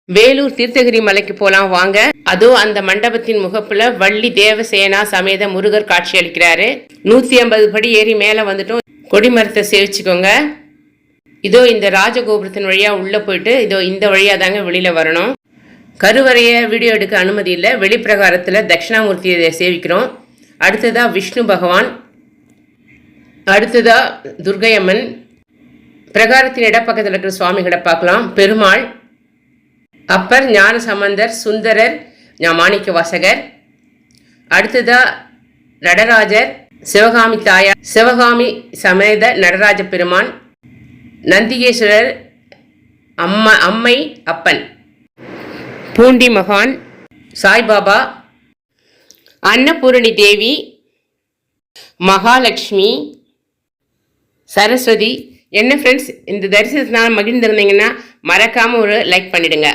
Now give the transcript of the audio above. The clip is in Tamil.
வேலூர் தீர்த்தகிரி மலைக்கு போலாம் வாங்க. அதோ அந்த மண்டபத்தின் முகப்புல வள்ளி தேவசேனா சமேத முருகர் காட்சி அளிக்கிறாரு. 150 படி ஏறி மேல வந்துட்டோம். கொடிமரத்தை சேவிச்சுக்கோங்க. இதோ இந்த ராஜகோபுரத்தின் வழியா உள்ள போயிட்டு இதோ இந்த வழியா தாங்க வெளியில வரணும். கருவறைய வீடியோ எடுக்க அனுமதி இல்லை. வெளிப்பிரகாரத்துல தட்சிணாமூர்த்தியை சேவிக்கிறோம். அடுத்ததா விஷ்ணு பகவான், அடுத்ததா துர்கையம்மன். பிரகாரத்தின் இடப்பக்கத்தில் இருக்கிற சுவாமிகளை பார்க்கலாம். பெருமாள், அப்பர், ஞான சம்பந்தர், சுந்தரர், மாணிக்க வாசகர். அடுத்ததா நடராஜர், சிவகாமி தாயார், சிவகாமி சமேத நடராஜ பெருமான், நந்திகேஸ்வரர், அம்மை, அப்பன், பூண்டி மகான், சாய்பாபா, அன்னபூரணி தேவி, மகாலட்சுமி, சரஸ்வதி. என்ன ஃப்ரெண்ட்ஸ், இந்த தரிசனத்தினால மகிழ்ந்திருந்தீங்கன்னா மறக்காம ஒரு லைக் பண்ணிடுங்க.